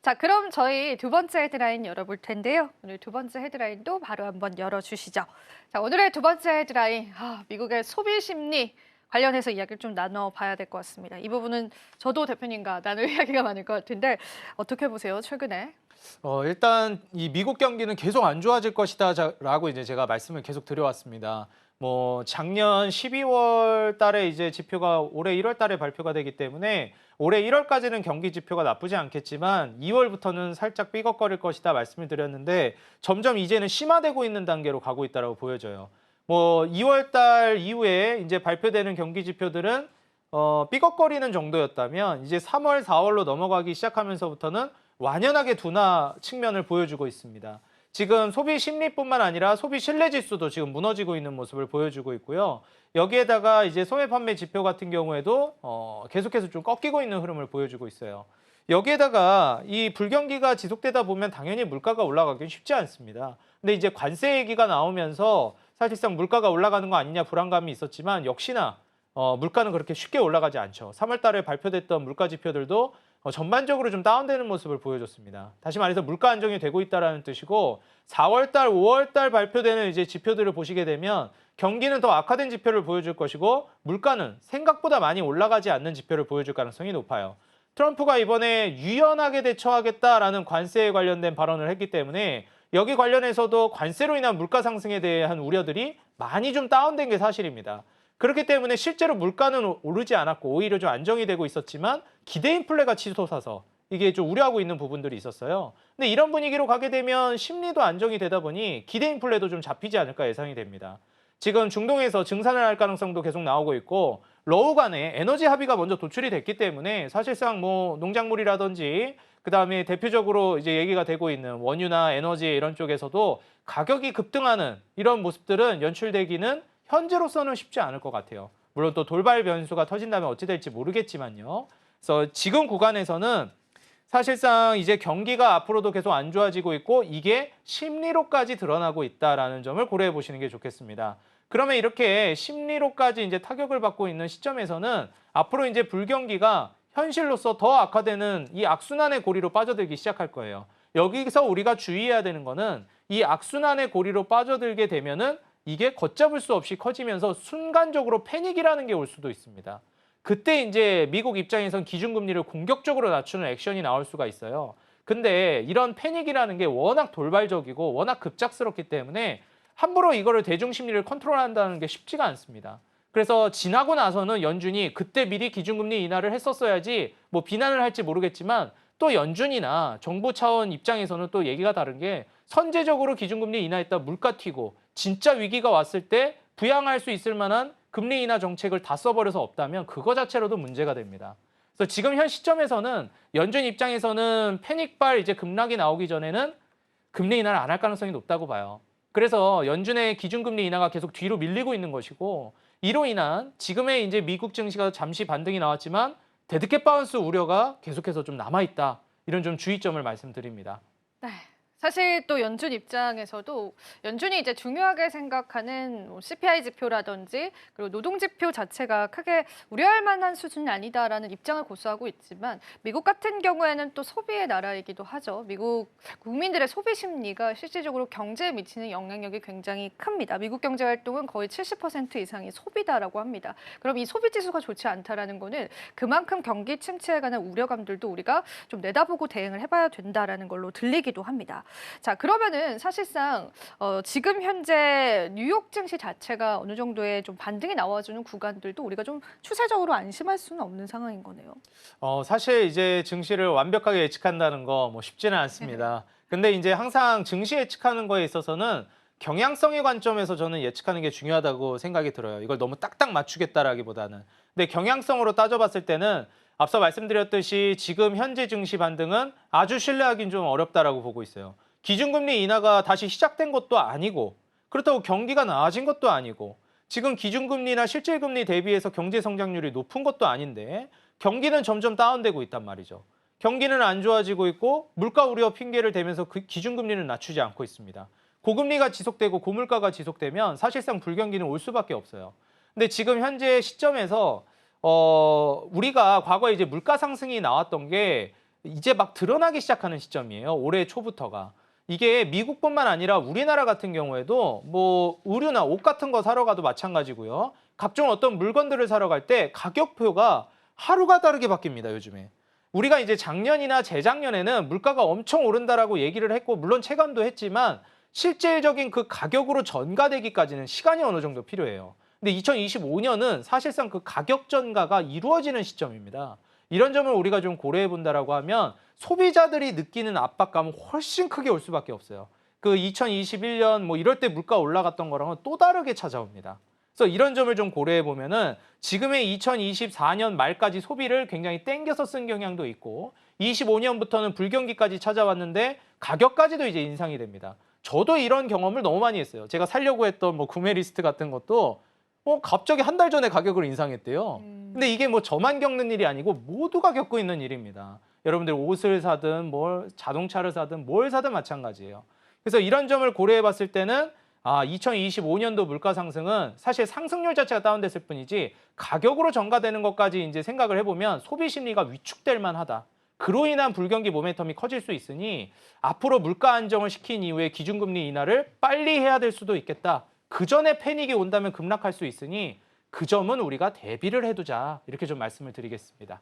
자, 그럼 저희 두 번째 헤드라인 열어볼 텐데요. 오늘 두 번째 헤드라인도 바로 한번 열어주시죠. 자, 오늘의 두 번째 헤드라인, 미국의 소비 심리 관련해서 이야기를 좀 나눠봐야 될 것 같습니다. 이 부분은 저도 대표님과 나눌 이야기가 많을 것 같은데 어떻게 보세요, 최근에? 일단 이 미국 경기는 계속 안 좋아질 것이다라고 이제 제가 말씀을 계속 드려왔습니다. 뭐 작년 12월 달에 이제 지표가 올해 1월 달에 발표가 되기 때문에 올해 1월까지는 경기 지표가 나쁘지 않겠지만 2월부터는 살짝 삐걱거릴 것이다 말씀을 드렸는데 점점 이제는 심화되고 있는 단계로 가고 있다고 보여져요. 뭐 2월 달 이후에 이제 발표되는 경기 지표들은 삐걱거리는 정도였다면 이제 3월, 4월로 넘어가기 시작하면서부터는 완연하게 둔화 측면을 보여주고 있습니다. 지금 소비 심리뿐만 아니라 소비 신뢰 지수도 지금 무너지고 있는 모습을 보여주고 있고요. 여기에다가 이제 소매 판매 지표 같은 경우에도 계속해서 좀 꺾이고 있는 흐름을 보여주고 있어요. 여기에다가 이 불경기가 지속되다 보면 당연히 물가가 올라가기 쉽지 않습니다. 근데 이제 관세 얘기가 나오면서 사실상 물가가 올라가는 거 아니냐 불안감이 있었지만 역시나 물가는 그렇게 쉽게 올라가지 않죠. 3월 달에 발표됐던 물가 지표들도 전반적으로 좀 다운되는 모습을 보여줬습니다. 다시 말해서 물가 안정이 되고 있다는 뜻이고 4월 달, 5월 달 발표되는 이제 지표들을 보시게 되면 경기는 더 악화된 지표를 보여줄 것이고 물가는 생각보다 많이 올라가지 않는 지표를 보여줄 가능성이 높아요. 트럼프가 이번에 유연하게 대처하겠다라는 관세에 관련된 발언을 했기 때문에 여기 관련해서도 관세로 인한 물가 상승에 대한 우려들이 많이 좀 다운된 게 사실입니다. 그렇기 때문에 실제로 물가는 오르지 않았고 오히려 좀 안정이 되고 있었지만 기대 인플레가 치솟아서 이게 좀 우려하고 있는 부분들이 있었어요. 근데 이런 분위기로 가게 되면 심리도 안정이 되다 보니 기대 인플레도 좀 잡히지 않을까 예상이 됩니다. 지금 중동에서 증산을 할 가능성도 계속 나오고 있고 러우 간에 에너지 합의가 먼저 도출이 됐기 때문에 사실상 뭐 농작물이라든지 그다음에 대표적으로 이제 얘기가 되고 있는 원유나 에너지 이런 쪽에서도 가격이 급등하는 이런 모습들은 연출되기는 현재로서는 쉽지 않을 것 같아요. 물론 또 돌발 변수가 터진다면 어찌 될지 모르겠지만요. 그래서 지금 구간에서는 사실상 이제 경기가 앞으로도 계속 안 좋아지고 있고 이게 심리로까지 드러나고 있다라는 점을 고려해 보시는 게 좋겠습니다. 그러면 이렇게 심리로까지 이제 타격을 받고 있는 시점에서는 앞으로 이제 불경기가 현실로서 더 악화되는 이 악순환의 고리로 빠져들기 시작할 거예요. 여기서 우리가 주의해야 되는 거는 이 악순환의 고리로 빠져들게 되면은 이게 걷잡을 수 없이 커지면서 순간적으로 패닉이라는 게 올 수도 있습니다. 그때 이제 미국 입장에선 기준금리를 공격적으로 낮추는 액션이 나올 수가 있어요. 근데 이런 패닉이라는 게 워낙 돌발적이고 워낙 급작스럽기 때문에 함부로 이거를 대중심리를 컨트롤한다는 게 쉽지가 않습니다. 그래서 지나고 나서는 연준이 그때 미리 기준금리 인하를 했었어야지 뭐 비난을 할지 모르겠지만 또 연준이나 정부 차원 입장에서는 또 얘기가 다른 게 선제적으로 기준금리 인하했다 물가 튀고 진짜 위기가 왔을 때 부양할 수 있을 만한 금리 인하 정책을 다 써버려서 없다면 그거 자체로도 문제가 됩니다. 그래서 지금 현 시점에서는 연준 입장에서는 패닉발 이제 급락이 나오기 전에는 금리 인하를 안 할 가능성이 높다고 봐요. 그래서 연준의 기준금리 인하가 계속 뒤로 밀리고 있는 것이고 이로 인한 지금의 이제 미국 증시가 잠시 반등이 나왔지만 데드캣 바운스 우려가 계속해서 좀 남아있다. 이런 좀 주의점을 말씀드립니다. 네. 사실 또 연준 입장에서도 연준이 이제 중요하게 생각하는 CPI 지표라든지 그리고 노동 지표 자체가 크게 우려할 만한 수준이 아니다라는 입장을 고수하고 있지만 미국 같은 경우에는 또 소비의 나라이기도 하죠. 미국 국민들의 소비 심리가 실질적으로 경제에 미치는 영향력이 굉장히 큽니다. 미국 경제 활동은 거의 70% 이상이 소비다라고 합니다. 그럼 이 소비 지수가 좋지 않다라는 거는 그만큼 경기 침체에 관한 우려감들도 우리가 좀 내다보고 대응을 해봐야 된다라는 걸로 들리기도 합니다. 자, 그러면은 사실상 지금 현재 뉴욕 증시 자체가 어느 정도의 좀 반등이 나와주는 구간들도 우리가 좀 추세적으로 안심할 수는 없는 상황인 거네요. 사실 이제 증시를 완벽하게 예측한다는 거 뭐 쉽지는 않습니다. 근데 이제 항상 증시 예측하는 거에 있어서는 경향성의 관점에서 저는 예측하는 게 중요하다고 생각이 들어요. 이걸 너무 딱딱 맞추겠다라기보다는. 근데 경향성으로 따져봤을 때는 앞서 말씀드렸듯이 지금 현재 증시 반등은 아주 신뢰하기는 좀 어렵다라고 보고 있어요. 기준금리 인하가 다시 시작된 것도 아니고 그렇다고 경기가 나아진 것도 아니고 지금 기준금리나 실질금리 대비해서 경제 성장률이 높은 것도 아닌데 경기는 점점 다운되고 있단 말이죠. 경기는 안 좋아지고 있고 물가 우려 핑계를 대면서 그 기준금리는 낮추지 않고 있습니다. 고금리가 지속되고 고물가가 지속되면 사실상 불경기는 올 수밖에 없어요. 근데 지금 현재 시점에서 우리가 과거에 이제 물가 상승이 나왔던 게 이제 막 드러나기 시작하는 시점이에요. 올해 초부터가. 이게 미국뿐만 아니라 우리나라 같은 경우에도 뭐 의류나 옷 같은 거 사러 가도 마찬가지고요. 각종 어떤 물건들을 사러 갈 때 가격표가 하루가 다르게 바뀝니다, 요즘에. 우리가 이제 작년이나 재작년에는 물가가 엄청 오른다라고 얘기를 했고 물론 체감도 했지만 실질적인 그 가격으로 전가되기까지는 시간이 어느 정도 필요해요. 근데 2025년은 사실상 그 가격 전가가 이루어지는 시점입니다. 이런 점을 우리가 좀 고려해 본다라고 하면 소비자들이 느끼는 압박감은 훨씬 크게 올 수밖에 없어요. 그 2021년 뭐 이럴 때 물가 올라갔던 거랑은 또 다르게 찾아옵니다. 그래서 이런 점을 좀 고려해 보면은 지금의 2024년 말까지 소비를 굉장히 땡겨서 쓴 경향도 있고 25년부터는 불경기까지 찾아왔는데 가격까지도 이제 인상이 됩니다. 저도 이런 경험을 너무 많이 했어요. 제가 사려고 했던 뭐 구매 리스트 같은 것도 갑자기 한 달 전에 가격을 인상했대요. 근데 이게 뭐 저만 겪는 일이 아니고 모두가 겪고 있는 일입니다. 여러분들 옷을 사든 뭘 자동차를 사든 뭘 사든 마찬가지예요. 그래서 이런 점을 고려해 봤을 때는 2025년도 물가 상승은 사실 상승률 자체가 다운됐을 뿐이지 가격으로 전가되는 것까지 이제 생각을 해보면 소비 심리가 위축될 만하다. 그로 인한 불경기 모멘텀이 커질 수 있으니 앞으로 물가 안정을 시킨 이후에 기준금리 인하를 빨리 해야 될 수도 있겠다. 그 전에 패닉이 온다면 급락할 수 있으니 그 점은 우리가 대비를 해두자. 이렇게 좀 말씀을 드리겠습니다.